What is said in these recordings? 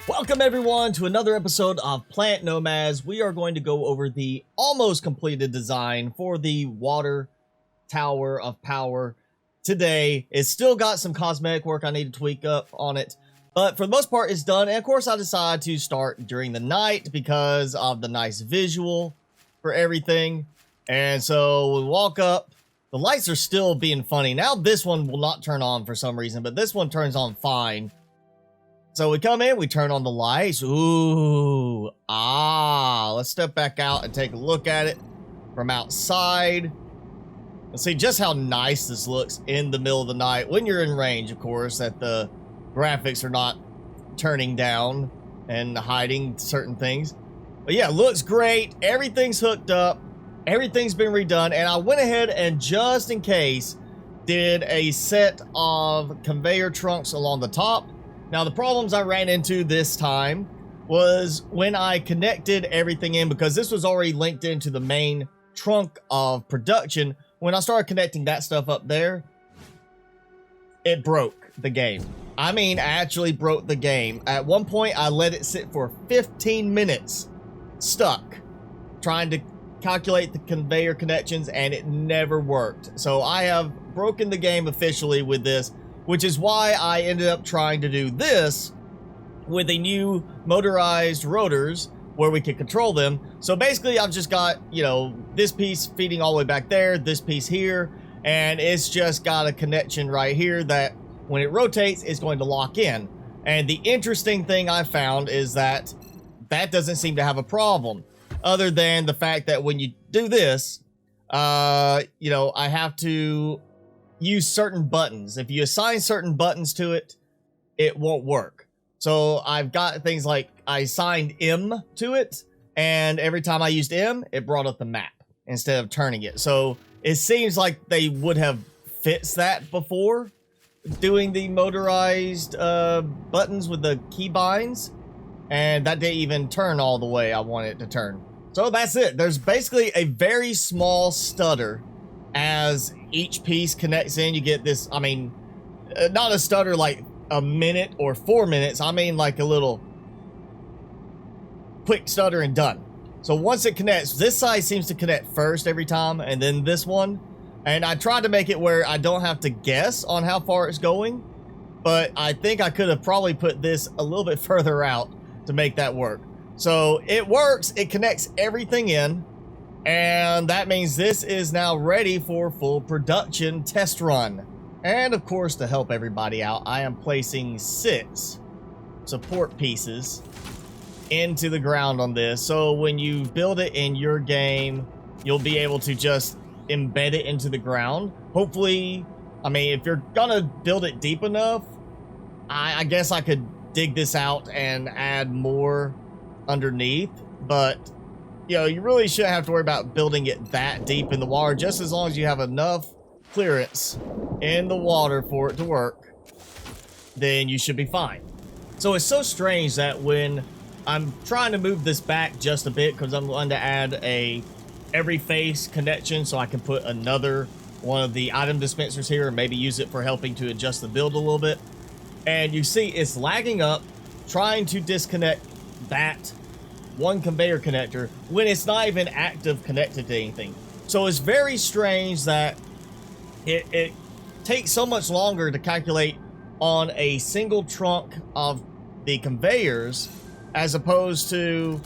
Welcome everyone to another episode of Planet Nomads. We are going to go over the almost completed design for the water tower of power today. It's still got some cosmetic work I need to tweak up on it, but for the most part it's done. And of course I decided to start during the night because of the nice visual for everything. And so we walk up, the lights are still being funny. Now this one will not turn on for some reason, but this one turns on fine. So we come in, we turn on the lights. Ooh, let's step back out and take a look at it from outside. Let's see just how nice this looks in the middle of the night. When you're in range, of course, that the graphics are not turning down and hiding certain things. But yeah, looks great. Everything's hooked up. Everything's been redone. And I went ahead and just in case did a set of conveyor trunks along the top. Now, the problems I ran into this time was when I connected everything in, because this was already linked into the main trunk of production. When I started connecting that stuff up there, it broke the game. I mean, actually broke the game. At one point, I let it sit for 15 minutes stuck trying to calculate the conveyor connections, and it never worked. So I have broken the game officially with this, which is why I ended up trying to do this with a new motorized rotors where we can control them. So basically I've just got, you know, this piece feeding all the way back there, this piece here, and it's just got a connection right here that when it rotates, it's going to lock in. And the interesting thing I found is that that doesn't seem to have a problem, other than the fact that when you do this, you know, I have to use certain buttons. If you assign certain buttons to it, it won't work. So I've got things like I assigned M to it, and every time I used M, it brought up the map instead of turning it. So it seems like they would have fixed that before doing the motorized buttons with the key binds, and that didn't even turn all the way I want it to turn. So that's it. There's basically a very small stutter as each piece connects in. You get this, I mean, not a stutter like a minute or 4 minutes. I mean like a little quick stutter and done. So once it connects, this side seems to connect first every time, and then this one. And I tried to make it where I don't have to guess on how far it's going, but I think I could have probably put this a little bit further out to make that work. So it works, it connects everything in. And that means this is now ready for full production test run. And of course, to help everybody out, I am placing 6 support pieces into the ground on this. So when you build it in your game, you'll be able to just embed it into the ground. Hopefully, I mean, if you're gonna build it deep enough, I guess I could dig this out and add more underneath, but you know, you really shouldn't have to worry about building it that deep in the water. Just as long as you have enough clearance in the water for it to work, then you should be fine. So it's so strange that when I'm trying to move this back just a bit, because I'm going to add a every face connection so I can put another one of the item dispensers here and maybe use it for helping to adjust the build a little bit. And you see it's lagging up, trying to disconnect that one conveyor connector when it's not even active connected to anything. So it's very strange that it takes so much longer to calculate on a single trunk of the conveyors as opposed to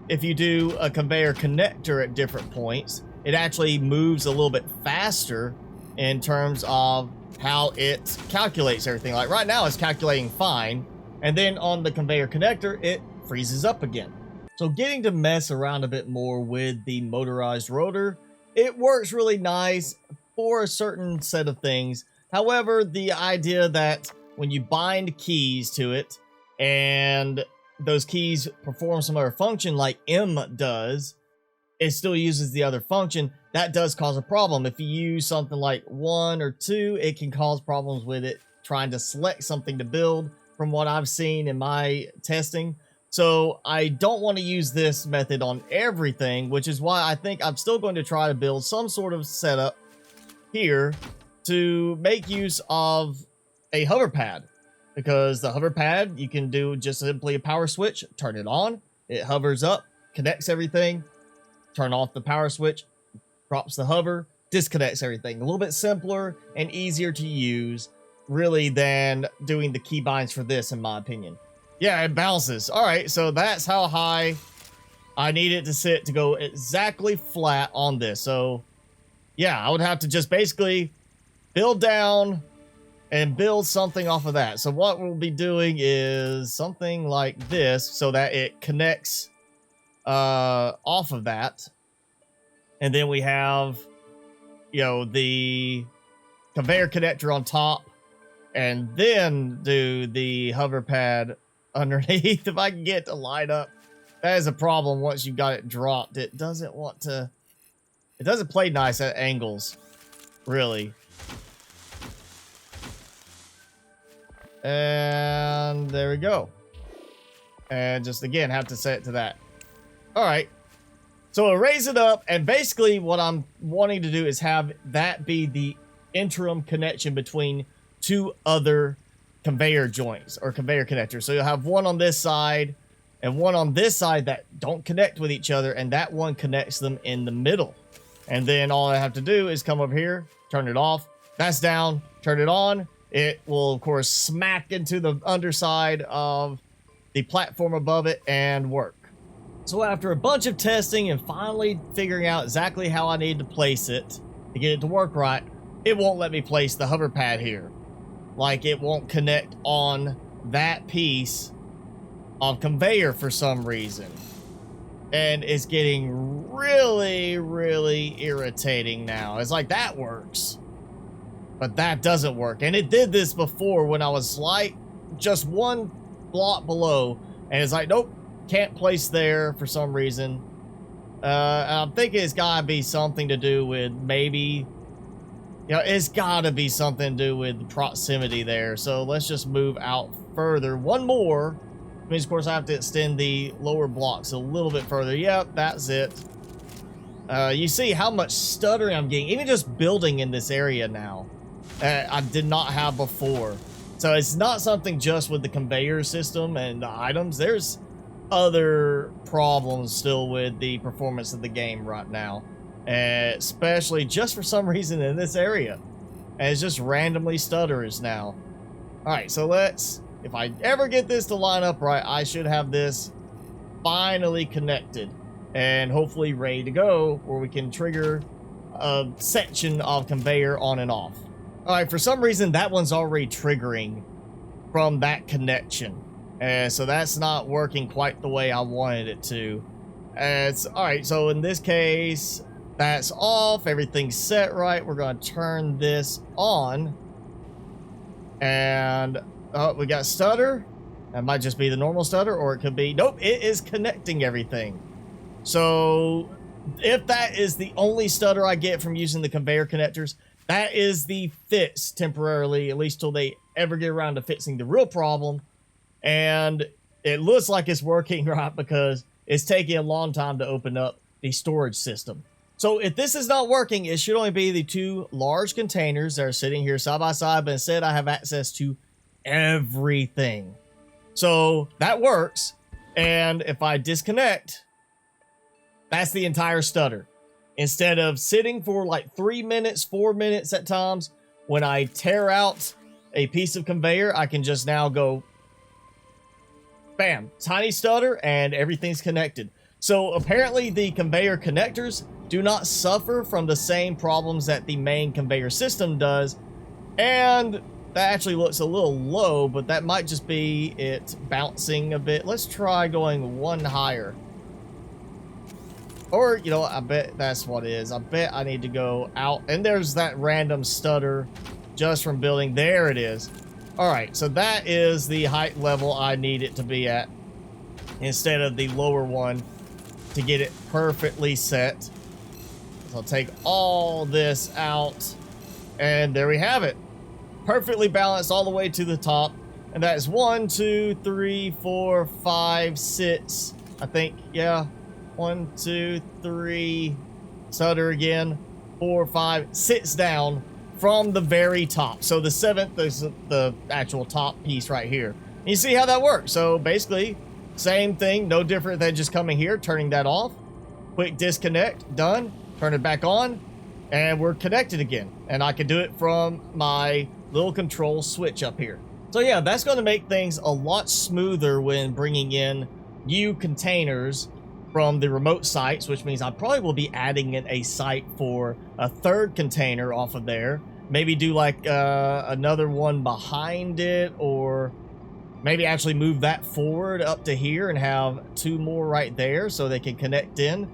if you do a conveyor connector at different points. It actually moves a little bit faster in terms of how it calculates everything. Like right now it's calculating fine, and then on the conveyor connector it freezes up again. So getting to mess around a bit more with the motorized rotor, it works really nice for a certain set of things. However, the idea that when you bind keys to it and those keys perform some other function like M does, it still uses the other function. That does cause a problem. If you use something like 1 or 2, it can cause problems with it trying to select something to build from what I've seen in my testing. So I don't want to use this method on everything, which is why I think I'm still going to try to build some sort of setup here to make use of a hover pad. because the hover pad, you can do just simply a power switch, turn it on, it hovers up, connects everything, turn off the power switch, drops the hover, disconnects everything. A little bit simpler and easier to use, really, than doing the keybinds for this, in my opinion. Yeah, it bounces. All right, so that's how high I need it to sit to go exactly flat on this. So, yeah, I would have to just basically build down and build something off of that. So what we'll be doing is something like this so that it connects off of that. And then we have, you know, the conveyor connector on top, and then do the hover pad underneath. If I can get it to line up. That is a problem once you've got it dropped. It doesn't want to... It doesn't play nice at angles, really. And there we go. And just, again, have to set it to that. All right. So I'll raise it up, and basically what I'm wanting to do is have that be the interim connection between two other conveyor joints, or conveyor connectors. So you'll have one on this side, and one on this side that don't connect with each other, and that one connects them in the middle. And then all I have to do is come over here, turn it off, that's down, turn it on. It will, of course, smack into the underside of the platform above it and work. So after a bunch of testing and finally figuring out exactly how I need to place it to get it to work right, it won't let me place the hover pad here. Like, it won't connect on that piece of conveyor for some reason. And it's getting really, really irritating now. It's like, that works, but that doesn't work. And it did this before when I was like just one block below, and it's like, nope, can't place there for some reason. And I'm thinking it's gotta be something to do with maybe, you know, it's gotta be something to do with the proximity there. So let's just move out further. One more. Means, of course, I have to extend the lower blocks a little bit further. Yep, that's it. You see how much stuttering I'm getting, even just building in this area now. I did not have before. So it's not something just with the conveyor system and the items. There's other problems still with the performance of the game right now. Especially just for some reason in this area. And it's just randomly stutters now. Alright, so let's... If I ever get this to line up right, I should have this finally connected and hopefully ready to go, where we can trigger a section of conveyor on and off. All right, for some reason, that one's already triggering from that connection. So that's not working quite the way I wanted it to. All right, so in this case, that's off. Everything's set right. We're going to turn this on. And... oh, we got stutter. That might just be the normal stutter, or it could be... Nope, it is connecting everything. So, if that is the only stutter I get from using the conveyor connectors, that is the fix temporarily, at least till they ever get around to fixing the real problem. And it looks like it's working right, because it's taking a long time to open up the storage system. So if this is not working, it should only be the two large containers that are sitting here side by side, but instead I have access to everything. So that works. And if I disconnect, that's the entire stutter. Instead of sitting for like 3 minutes, 4 minutes at times, when I tear out a piece of conveyor, I can just now go bam, tiny stutter, and everything's connected. So apparently the conveyor connectors do not suffer from the same problems that the main conveyor system does. And that actually looks a little low, but that might just be it bouncing a bit. Let's try going one higher. Or, you know, I bet that's what it is. I bet I need to go out. And there's that random stutter just from building. There it is. All right, so that is the height level I need it to be at, instead of the lower one, to get it perfectly set. So I'll take all this out, and there we have it. Perfectly balanced all the way to the top. And that is 1, 2, 3, 4, 5, 6. I think, yeah. 1, 2, 3. Stutter again. 4, 5. Sits down from the very top. So the 7th is the actual top piece right here. And you see how that works. So basically, same thing, no different than just coming here, turning that off. Quick disconnect, done. Turn it back on, and we're connected again. And I can do it from my little control switch up here. So yeah, that's going to make things a lot smoother when bringing in new containers from the remote sites, which means I probably will be adding in a site for a 3rd container off of there. Maybe do like another one behind it, or maybe actually move that forward up to here and have 2 more right there so they can connect in.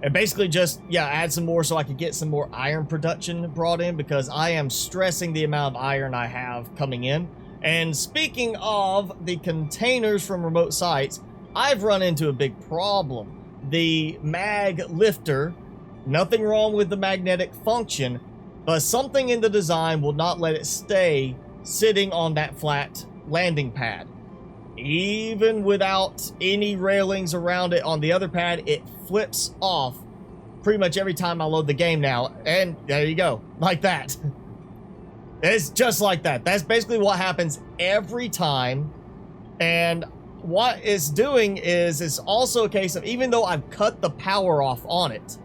And basically just, yeah, add some more so I can get some more iron production brought in, because I am stressing the amount of iron I have coming in. And speaking of the containers from remote sites, I've run into a big problem. The mag lifter, nothing wrong with the magnetic function, but something in the design will not let it stay sitting on that flat landing pad. Even without any railings around it on the other pad, it flips off pretty much every time I load the game now. And there you go, like that. It's just like that. That's basically what happens every time. And what it's doing is it's also a case of, even though I've cut the power off on it,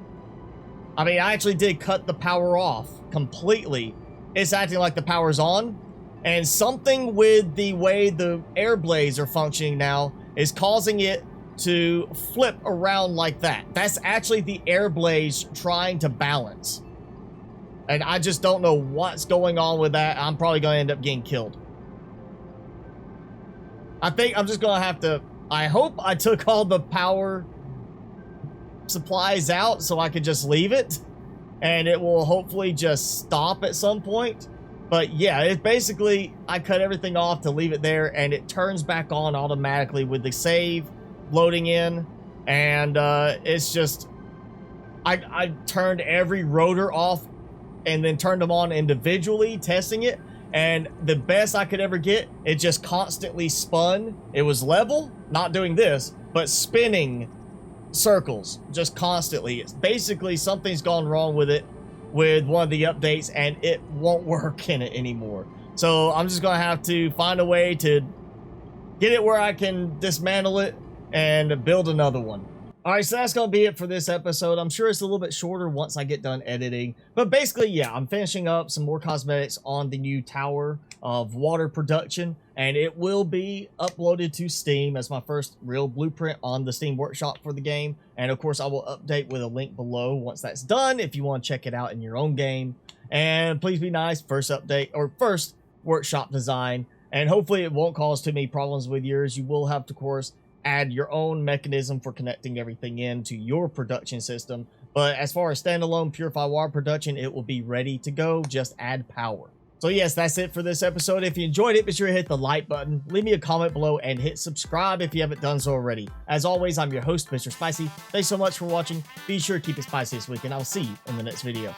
I mean, I actually did cut the power off completely, it's acting like the power's on. And something with the way the air blades are functioning now is causing it to flip around like that. That's actually the air blades trying to balance. And I just don't know what's going on with that. I'm probably going to end up getting killed. I think I'm just going to have to... I hope I took all the power supplies out so I could just leave it. And it will hopefully just stop at some point. But yeah, it basically, I cut everything off to leave it there, and it turns back on automatically with the save loading in. And it's just, I turned every rotor off and then turned them on individually, testing it. And the best I could ever get, it just constantly spun. It was level, not doing this, but spinning circles just constantly. It's basically, something's gone wrong with it with one of the updates, and it won't work in it anymore. So I'm just gonna have to find a way to get it where I can dismantle it and build another one. All right, so that's gonna be it for this episode. I'm sure it's a little bit shorter once I get done editing, but basically, yeah, I'm finishing up some more cosmetics on the new tower of water production, and it will be uploaded to Steam as my first real blueprint on the Steam workshop for the game. And of course, I will update with a link below once that's done if you want to check it out in your own game. And please be nice, first update, or first workshop design, and hopefully it won't cause too many problems with yours. You will have to, of course, add your own mechanism for connecting everything into your production system. But as far as standalone purified water production, it will be ready to go. Just add power. So yes, that's it for this episode. If you enjoyed it, be sure to hit the like button, leave me a comment below, and hit subscribe if you haven't done so already. As always, I'm your host, Mr. Spicy. Thanks so much for watching. Be sure to keep it spicy this week, and I'll see you in the next video.